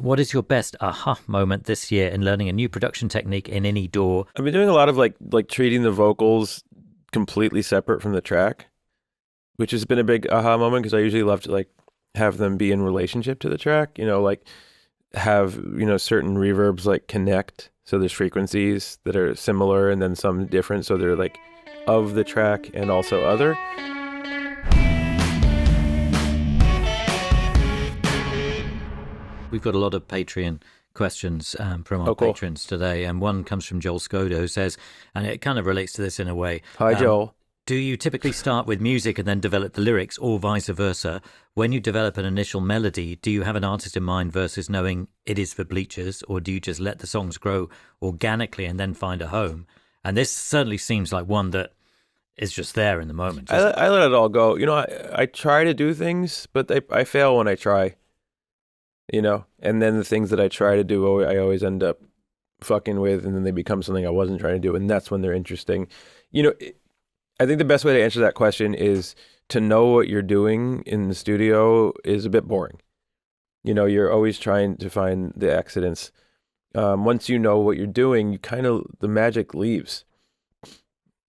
What is your best aha moment this year in learning a new production technique in any DAW? I've been doing a lot of like treating the vocals completely separate from the track, which has been a big aha moment because I usually love to like have them be in relationship to the track, like have, certain reverbs like connect. So there's frequencies that are similar and then some different. So they're like of the track and also other. We've got a lot of Patreon questions from our Cool. patrons today, and one comes from Joel Skoda, who says, and it kind of relates to this in a way. Hi, Joel. Do you typically start with music and then develop the lyrics, or vice versa? When you develop an initial melody, do you have an artist in mind versus knowing it is for bleachers, or do you just let the songs grow organically and then find a home? And this certainly seems like one that is just there in the moment. I let it all go. I try to do things, but I fail when I try. And then the things that I try to do, I always end up fucking with, and then they become something I wasn't trying to do, and that's when they're interesting. I think the best way to answer that question is to know what you're doing in the studio is a bit boring. You're always trying to find the accidents. Once you know what you're doing, the magic leaves.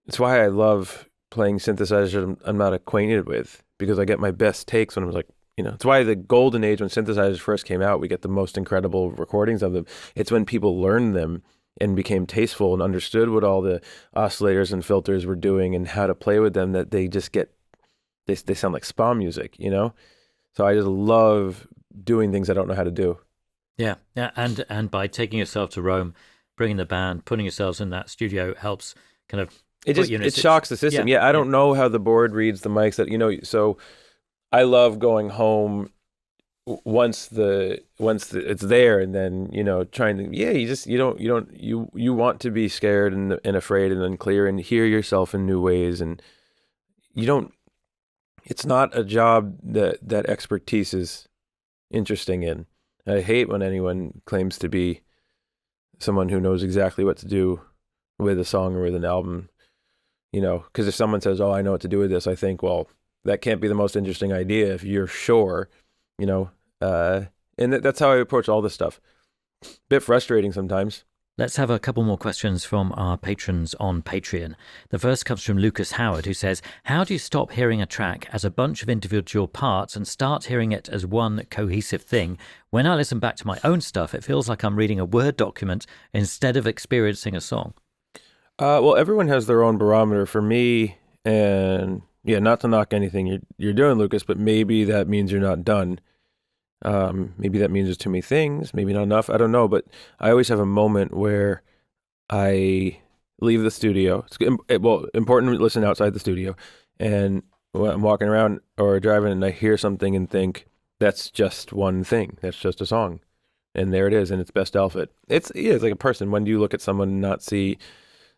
It's why I love playing synthesizers I'm not acquainted with, because I get my best takes when I'm like, it's why the golden age when synthesizers first came out, we get the most incredible recordings of them. It's when people learned them and became tasteful and understood what all the oscillators and filters were doing and how to play with them, that they just they sound like spa music, So I just love doing things I don't know how to do. Yeah. And by taking yourself to Rome, bringing the band, putting yourselves in that studio helps kind of... It shocks the system. Yeah, I don't know how the board reads the mics so I love going home once it's there, and then trying to you want to be scared and afraid and unclear and hear yourself in new ways, and it's not a job that expertise is interesting in. I hate when anyone claims to be someone who knows exactly what to do with a song or with an album, because if someone says, oh, I know what to do with this, I think, well, that can't be the most interesting idea if you're sure, and that's how I approach all this stuff. Bit frustrating sometimes. Let's have a couple more questions from our patrons on Patreon. The first comes from Lucas Howard, who says, how do you stop hearing a track as a bunch of individual parts and start hearing it as one cohesive thing? When I listen back to my own stuff, it feels like I'm reading a Word document instead of experiencing a song. Well, everyone has their own barometer. For me, and yeah, not to knock anything you're doing, Lucas, but maybe that means you're not done. Maybe that means there's too many things, maybe not enough. I don't know, but I always have a moment where I leave the studio. Important to listen outside the studio. And when I'm walking around or driving and I hear something and think, that's just one thing. That's just a song. And there it is, and it's best outfit. It's like a person. When do you look at someone and not see,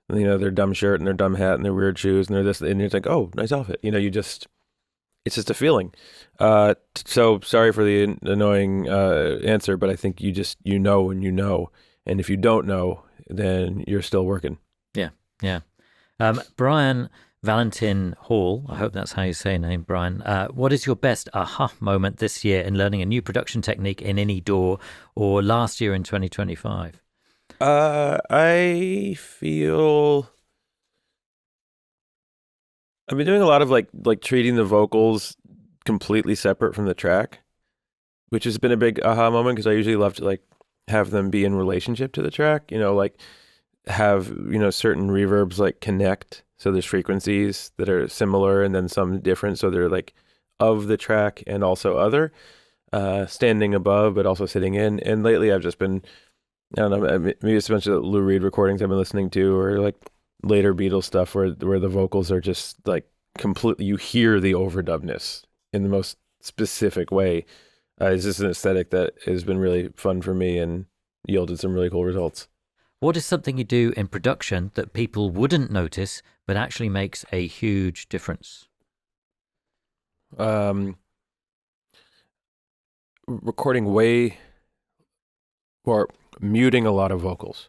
their dumb shirt and their dumb hat and their weird shoes and they're this, and it's like, oh, nice outfit. It's just a feeling. So sorry for the annoying answer, but I think you know when you know. And if you don't know, then you're still working. Yeah. Brian Valentin Hall, I hope that's how you say your name, Brian. What is your best aha moment this year in learning a new production technique in any DAW, or last year in 2025? I feel I've been doing a lot of like treating the vocals completely separate from the track, which has been a big aha moment because I usually love to like have them be in relationship to the track, like have, certain reverbs like connect. So there's frequencies that are similar and then some different. So they're like of the track and also other, standing above, but also sitting in. And lately I've just been, I don't know, maybe it's a bunch of Lou Reed recordings I've been listening to, or like later Beatles stuff where the vocals are just like completely, you hear the overdubness in the most specific way. It's just an aesthetic that has been really fun for me and yielded some really cool results. What is something you do in production that people wouldn't notice but actually makes a huge difference? Recording way, or muting a lot of vocals.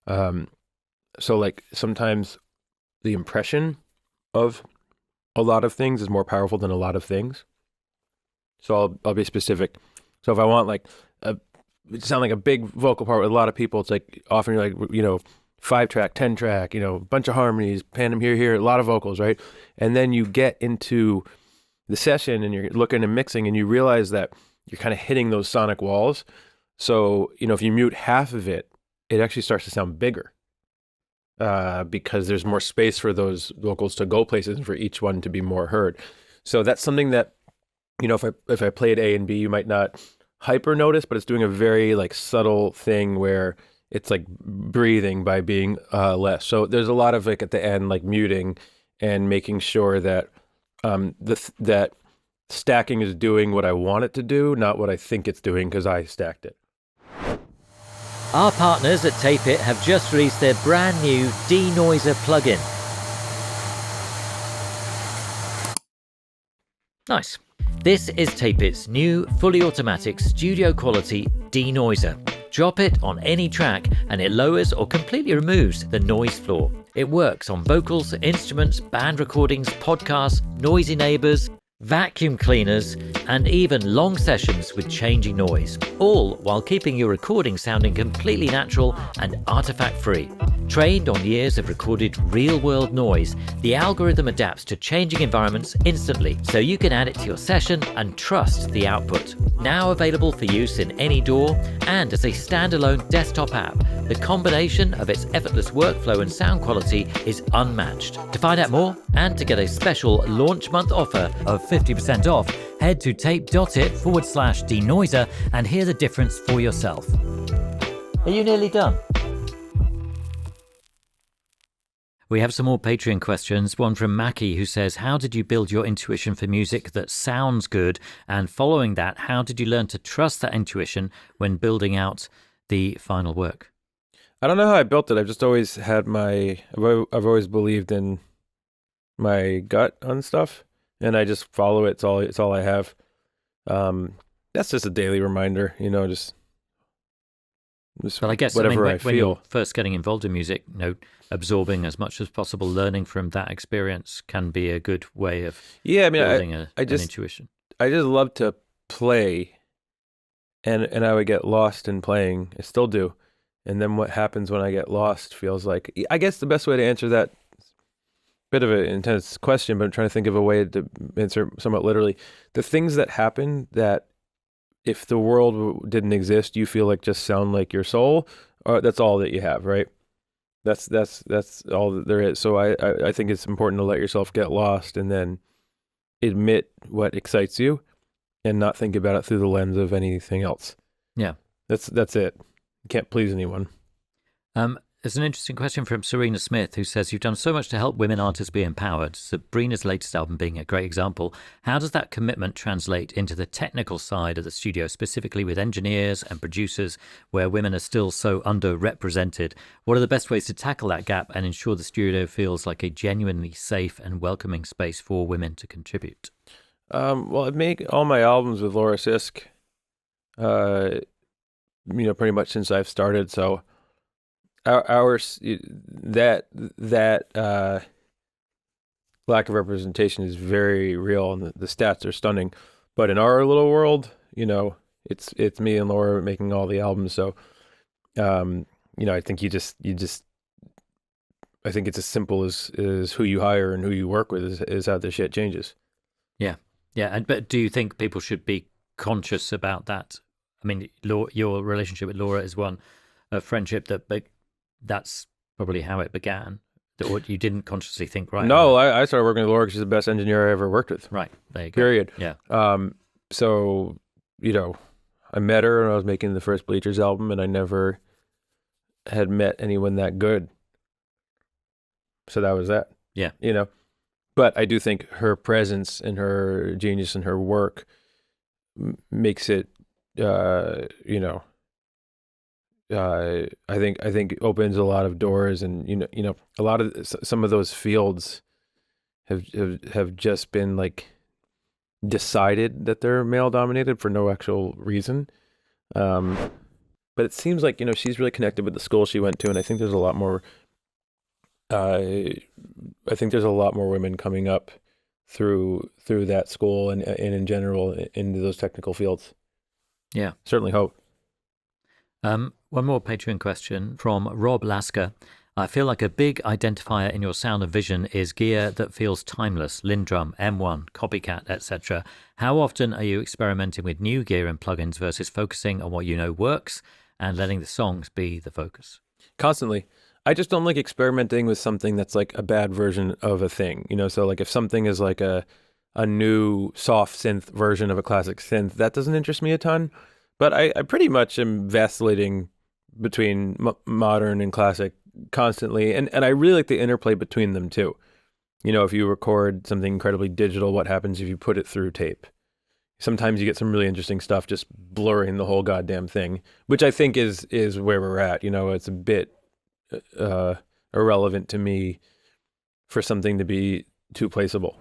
So like sometimes the impression of a lot of things is more powerful than a lot of things. So I'll be specific. So if I want like a sound like a big vocal part with a lot of people. It's like often you're like, 5-track, 10-track, a bunch of harmonies, pan them here, a lot of vocals, right? And then you get into the session and you're looking and mixing and you realize that you're kind of hitting those sonic walls. So, if you mute half of it, it actually starts to sound bigger because there's more space for those vocals to go places and for each one to be more heard. So that's something that, if I played A and B, you might not hyper notice, but it's doing a very like subtle thing where it's like breathing by being less. So there's a lot of like at the end, like muting and making sure that that stacking is doing what I want it to do, not what I think it's doing because I stacked it. Our partners at Tape It have just released their brand new Denoiser plugin. Nice. This is Tape It's new fully automatic studio quality denoiser. Drop it on any track and it lowers or completely removes the noise floor. It works on vocals, instruments, band recordings, podcasts, noisy neighbors, vacuum cleaners, and even long sessions with changing noise, all while keeping your recording sounding completely natural and artifact-free. Trained on years of recorded real-world noise, the algorithm adapts to changing environments instantly, so you can add it to your session and trust the output. Now available for use in any DAW and as a standalone desktop app, the combination of its effortless workflow and sound quality is unmatched. To find out more and to get a special launch month offer of 50% off, head to tape.it/denoiser and hear the difference for yourself. Are you nearly done? We have some more Patreon questions. One from Mackie who says, how did you build your intuition for music that sounds good? And following that, how did you learn to trust that intuition when building out the final work? I don't know how I built it. I've just always had I've always believed in my gut on stuff and I just follow it. It's all I have. That's just a daily reminder, just But I guess whatever I when feel. you're first getting involved in music, absorbing as much as possible, learning from that experience can be a good way of building an intuition. I just love to play, and I would get lost in playing. I still do. And then what happens when I get lost feels like, I guess the best way to answer that, bit of an intense question, but I'm trying to think of a way to answer somewhat literally. The things that happen that if the world didn't exist, you feel like just sound like your soul, or that's all that you have, right? That's all that there is. So I think it's important to let yourself get lost and then admit what excites you and not think about it through the lens of anything else. Yeah. That's it. You can't please anyone. There's an interesting question from Serena Smith who says, you've done so much to help women artists be empowered, Sabrina's latest album being a great example. How does that commitment translate into the technical side of the studio, specifically with engineers and producers where women are still so underrepresented? What are the best ways to tackle that gap and ensure the studio feels like a genuinely safe and welcoming space for women to contribute? Well, I make all my albums with Laura Sisk, pretty much since I've started, so that lack of representation is very real, and the stats are stunning. But in our little world, it's me and Laura making all the albums. So, I think I think it's as simple as who you hire and who you work with is how the shit changes. Yeah. But do you think people should be conscious about that? I mean, your relationship with Laura is one of friendship that's probably how it began. That you didn't consciously think, right? No, I started working with Laura because she's the best engineer I ever worked with. Right, there you go. Period. Yeah. So, I met her when I was making the first Bleachers album, and I never had met anyone that good. So that was that. Yeah. But I do think her presence and her genius and her work makes it, I think opens a lot of doors, and a lot of some of those fields have just been like decided that they're male dominated for no actual reason. But it seems like she's really connected with the school she went to, and I think there's a lot more. I think there's a lot more women coming up through that school and in general into those technical fields. Yeah, certainly hope. One more Patreon question from Rob Lasker. I feel like a big identifier in your sound and vision is gear that feels timeless, Lindrum, M1, Copycat, etc. How often are you experimenting with new gear and plugins versus focusing on what you know works and letting the songs be the focus? Constantly. I just don't like experimenting with something that's like a bad version of a thing, you know? So like if something is like a new soft synth version of a classic synth, that doesn't interest me a ton. But I pretty much am vacillating between modern and classic constantly. And I really like the interplay between them too. You know, if you record something incredibly digital, what happens if you put it through tape? Sometimes you get some really interesting stuff just blurring the whole goddamn thing, which I think is where we're at. You know, it's a bit irrelevant to me for something to be too placeable.